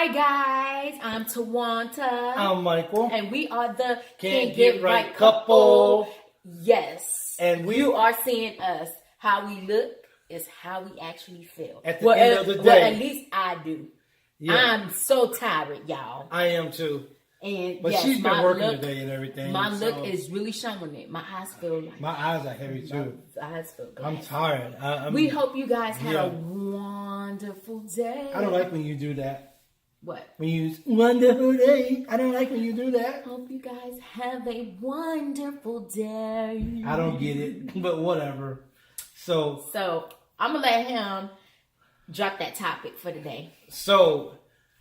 Hi guys, I'm Tawanta. I'm Michael. And we are the Can't Get Right couple. Yes. And you are seeing us. How we look is how we actually feel. At the end of the day. Well, at least I do. Yeah. I'm so tired, y'all. I am too. And but yes, she's been working look, today and everything. My look is really showing it. My eyes feel like my eyes are heavy too. My eyes feel good. I'm tired. We hope you guys had a wonderful day. I don't like when you do that. What? When you use wonderful day. I don't like when you do that. Hope you guys have a wonderful day. I don't get it, but whatever. So I'm gonna let him drop that topic for today. So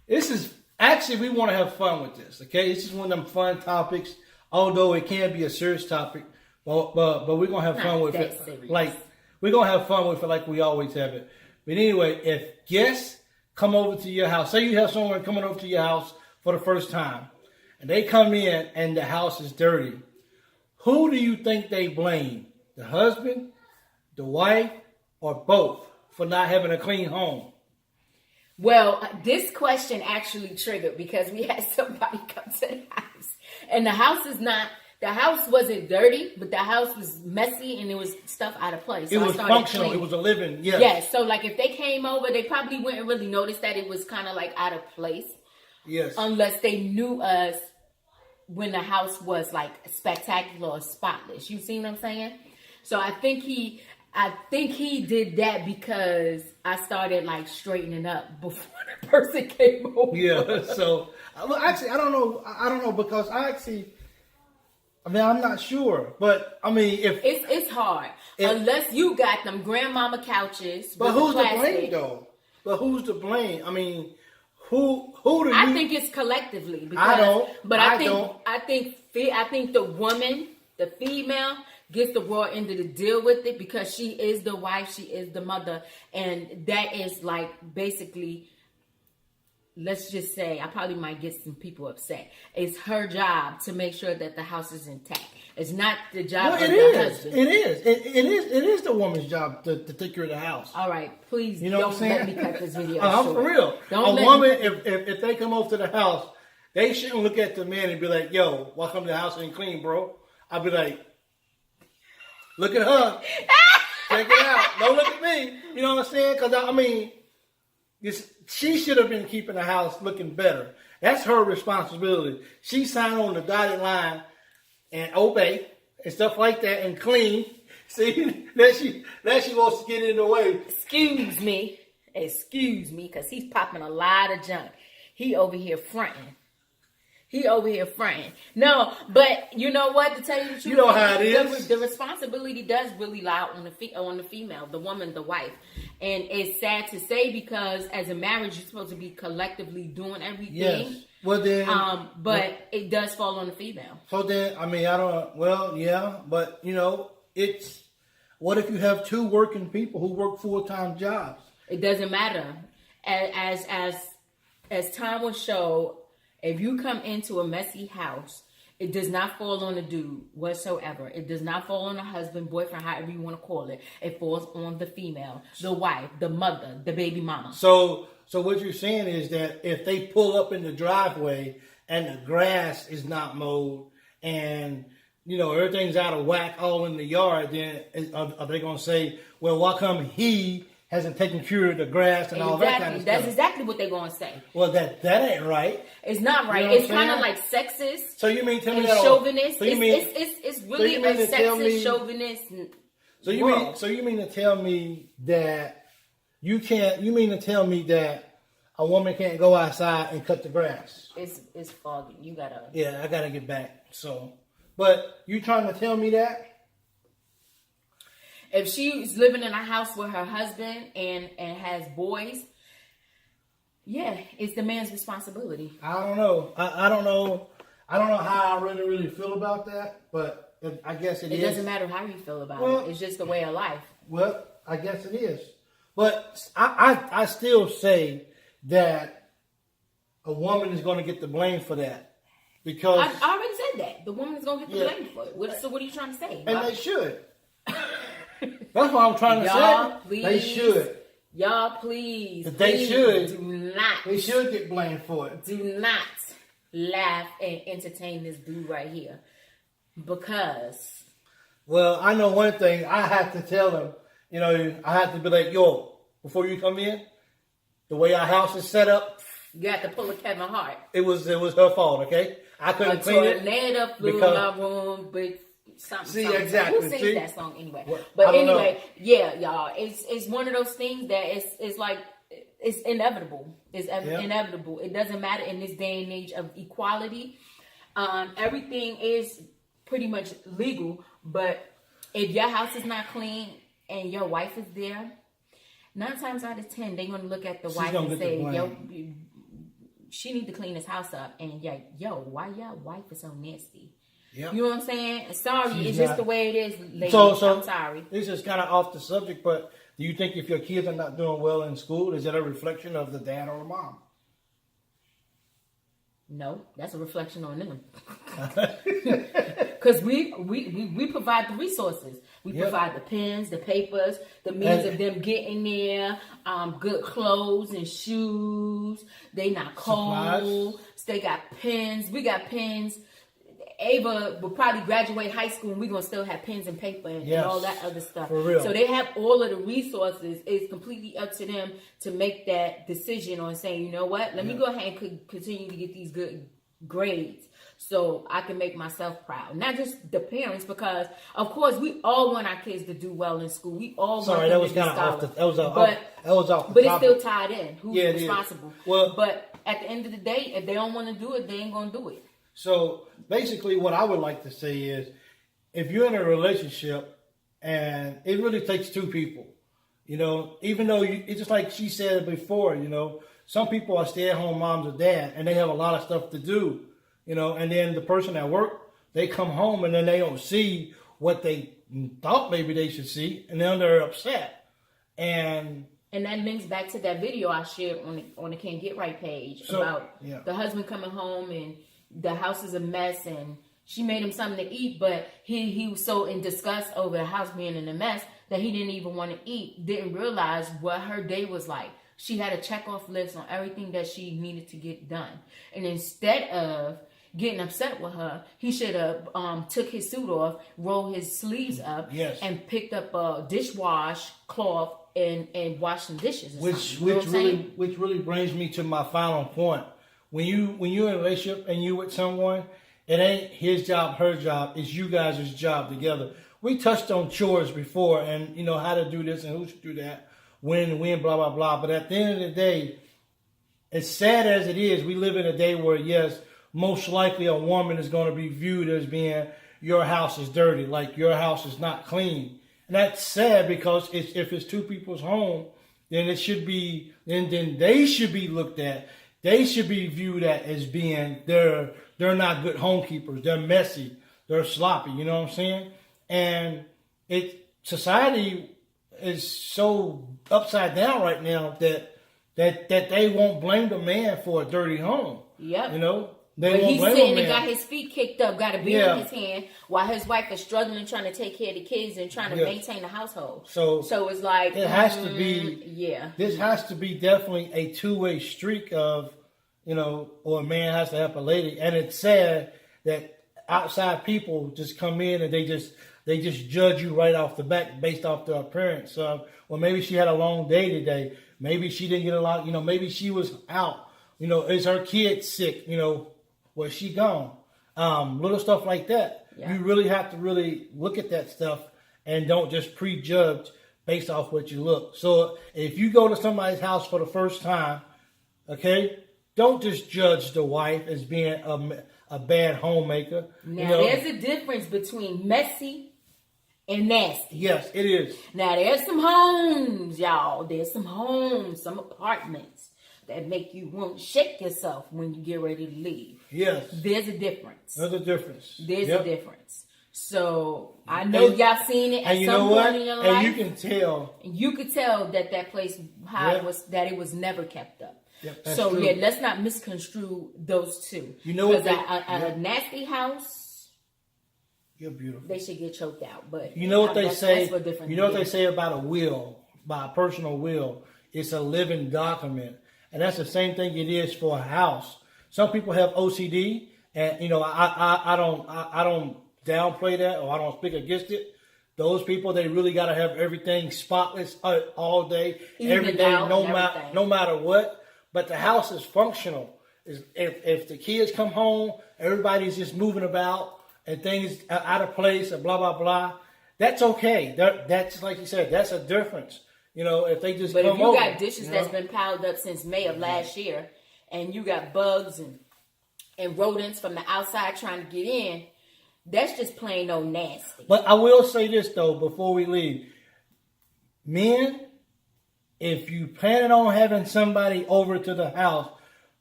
this is actually, we want to have fun with this. Okay, this is one of them fun topics. Although it can be a serious topic, but we're gonna have fun with it. Serious. Like we're gonna have fun with it, like we always have it. But anyway, if guests come over to your house, say you have someone coming over to your house for the first time, and they come in and the house is dirty, who do you think they blame? The husband, the wife, or both for not having a clean home? Well, this question actually triggered because we had somebody come to the house, and the house wasn't dirty, but the house was messy and there was stuff out of place. So it was functional. Cleaning. It was a living. Yes. Yes. So like if they came over, they probably wouldn't really notice that it was kind of like out of place. Yes. Unless they knew us when the house was like spectacular or spotless. You see what I'm saying? So I think he did that because I started like straightening up before the person came over. Yeah. So actually, I don't know because I'm not sure, but I mean, if it's hard unless you got them grandmama couches. But who's to blame though? But who's to blame? I mean, who do you? I think it's collectively. Because, I don't. But I think the woman, the female, gets the raw end of the deal with it because she is the wife, she is the mother, and that is like basically. Let's just say, I probably might get some people upset. It's her job to make sure that the house is intact. It's not the job of the husband. It is the woman's job to take care of the house. All right, please don't let me cut this video I'm short. for real. A woman, if they come over to the house, they shouldn't look at the man and be like, yo, welcome to the house ain't clean, bro. I'll be like, look at her. Check it out. Don't look at me. You know what I'm saying? Because, I mean, she should have been keeping the house looking better. That's her responsibility. She signed on the dotted line and obey and stuff like that and clean. See, that she wants to get in the way. Excuse me, because he's popping a lot of junk. He over here fronting. No, but you know what? To tell you the truth, you know how it is. The responsibility does really lie on the female, the woman, the wife. And it's sad to say because as a marriage, you're supposed to be collectively doing everything. Yes. Well then, but it does fall on the female. So then, I mean, but you know, it's what if you have two working people who work full-time jobs? It doesn't matter. As time will show. If you come into a messy house, it does not fall on the dude whatsoever. It does not fall on the husband, boyfriend, however you want to call it. It falls on the female, the wife, the mother, the baby mama. So what you're saying is that if they pull up in the driveway and the grass is not mowed and, you know, everything's out of whack all in the yard, then are they going to say, well, why come he hasn't taken care of the grass and all that kind of stuff? That's exactly what they're going to say. Well, that ain't right. It's not right. You know it's kind of like sexist. So you mean tell me and that? Chauvinist. So it's really a sexist, chauvinist. So you mean to tell me that you can't? You mean to tell me that a woman can't go outside and cut the grass? It's foggy. You gotta. Yeah, I gotta get back. So, but you trying to tell me that? If she's living in a house with her husband and has boys, yeah, it's the man's responsibility. I don't know. I don't know. I don't know how I really feel about that, but I guess it is. It doesn't matter how you feel about it. It's just a way of life. Well, I guess it is. But I still say that a woman is going to get the blame for that. Because I already said that. The woman is going to get the blame for it. So what are you trying to say? And they should. That's what I'm trying to say. Please, they should. Y'all, please. They please should. Do not. They should get blamed for it. Do not laugh and entertain this dude right here. Because. Well, I know one thing. I have to tell him, you know, I have to be like, yo, before you come in, the way our house is set up, you got to pull a Kevin Hart. it was her fault, okay? I couldn't clean it. A tornado flew in my room, but something. See, something. exactly. Who sings See? that song anyway? Well, but I don't anyway, know. yeah, y'all. It's one of those things that it's like it's inevitable. It's inevitable. It doesn't matter in this day and age of equality. Everything is pretty much legal, but if your house is not clean and your wife is there, 9 times out of 10, they're gonna look at the wife and say, "Yo, she need to clean this house up." And yeah, yo, why your wife is so nasty? Yep. You know what I'm saying? Sorry, She's it's just not. the way it is, ladies. So I'm sorry. This is kind of off the subject, but do you think if your kids are not doing well in school, is that a reflection of the dad or the mom? No, that's a reflection on them. Because we provide the resources. We provide the pens, the papers, the means of them getting there, good clothes and shoes. They not cold. They got pens. We got pens. Ava will probably graduate high school and we're going to still have pens and paper and all that other stuff. For real. So they have all of the resources. It's completely up to them to make that decision on saying, you know what, let me go ahead and continue to get these good grades so I can make myself proud. Not just the parents, because of course we all want our kids to do well in school. We all want them to be scholars. But it's still tied in. Who's responsible? Well, but at the end of the day, if they don't want to do it, they ain't going to do it. So basically what I would like to say is, if you're in a relationship and it really takes 2 people, you know, even though it's just like she said before, you know, some people are stay-at-home moms or dad and they have a lot of stuff to do, you know, and then the person at work, they come home and then they don't see what they thought maybe they should see, and then they're upset. And that links back to that video I shared on the Can't Get Right page about the husband coming home and the house is a mess and she made him something to eat, but he was so in disgust over the house being in a mess that he didn't even want to eat, didn't realize what her day was like. She had a check-off list on everything that she needed to get done. And instead of getting upset with her, he should have took his suit off, rolled his sleeves up, and picked up a dishwash cloth and washed some dishes. Which really brings me to my final point. When you're in a relationship and you with someone, it ain't his job, her job. It's you guys' job together. We touched on chores before, and you know how to do this and who should do that, when, blah blah blah. But at the end of the day, as sad as it is, we live in a day where yes, most likely a woman is going to be viewed as being your house is dirty, like your house is not clean, and that's sad because if it's 2 people's home, then it should be then they should be looked at. They should be viewed as being they're not good homekeepers. They're messy. They're sloppy. You know what I'm saying? And society is so upside down right now that they won't blame the man for a dirty home. Yep. You know, but he's sitting and got his feet kicked up, got a beer in his hand, while his wife is struggling trying to take care of the kids and trying to maintain the household. So it's like it has to be. This has to be definitely a 2-way streak of, you know, or a man has to help a lady, and it's sad that outside people just come in and they just judge you right off the bat based off their appearance. Well, maybe she had a long day today. Maybe she didn't get a lot. You know, maybe she was out. You know, is her kid sick? You know, was she gone? Little stuff like that. Yeah. You really have to really look at that stuff and don't just prejudge based off what you look. So if you go to somebody's house for the first time, okay, don't just judge the wife as being a bad homemaker. Now, there's a difference between messy and nasty. Yes, it is. Now, there's some homes, y'all. There's some homes, some apartments that make you want to shake yourself when you get ready to leave. Yes. There's a difference. There's a difference. There's a difference. So, I know y'all seen it at some point in your life. And you can tell. And you could tell that place, that it was never kept up. Yep, so, true. let's not misconstrue those two. You know what? A nasty house, you're beautiful. They should get choked out. But you know what they say? That's for different you know what they say about a will, by a personal will. It's a living document. And that's the same thing it is for a house. Some people have OCD, and I don't downplay that, or I don't speak against it. Those people, they really got to have everything spotless all day, every day, no matter what. But the house is functional. If the kids come home, everybody's just moving about and things are out of place and blah blah blah. That's okay. That's like you said. That's a difference. If they just But come if you over, got dishes that's been piled up since May of last year, and you got bugs and rodents from the outside trying to get in, that's just plain old nasty. But I will say this though before we leave, men, if you planning on having somebody over to the house,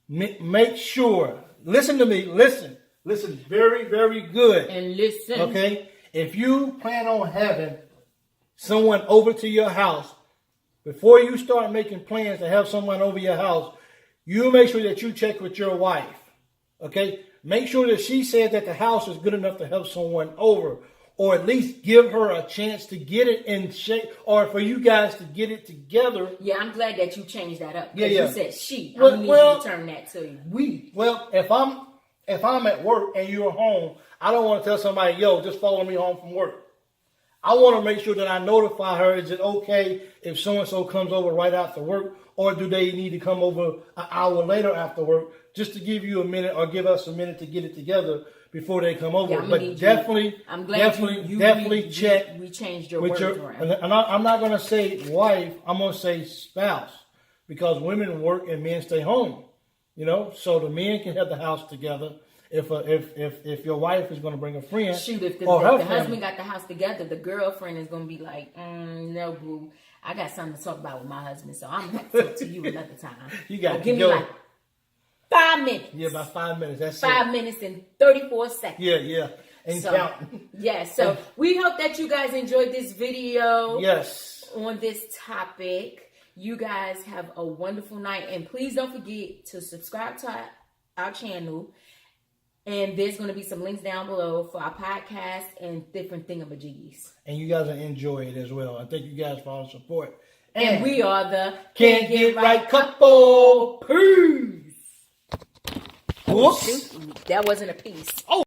make sure. Listen to me. Listen very, very good. And listen. Okay? If you plan on having someone over to your house, before you start making plans to have someone over your house, you make sure that you check with your wife. Okay? Make sure that she said that the house is good enough to have someone over. Or at least give her a chance to get it in shape, or for you guys to get it together. Yeah, I'm glad that you changed that up. Yeah. You said she. Well, I need you to turn that to we. Well, if I'm at work and you're home, I don't want to tell somebody, yo, just follow me home from work. I want to make sure that I notify her. Is it okay if so-and-so comes over right after work, or do they need to come over an hour later after work, just to give you a minute or give us a minute to get it together before they come over? Yeah, but definitely check. We changed your words around. And I'm not going to say wife. I'm going to say spouse, because women work and men stay home. So the men can have the house together. If your wife is going to bring a friend, shoot, if the husband got the house together, the girlfriend is going to be like, no, boo, I got something to talk about with my husband, so I'm going to have to talk to you another time. You got to give go. me like 5 minutes. Yeah, about 5 minutes. That's 5 minutes and 34 seconds. Yeah. And counting. Yeah, so we hope that you guys enjoyed this video. Yes. On this topic. You guys have a wonderful night. And please don't forget to subscribe to our channel. And there's going to be some links down below for our podcast and different thingamajiggies. And you guys will enjoy it as well. I thank you guys for all the support. And we are the Can't Get Right Couple. Peace. Whoops. That wasn't a piece. Oh.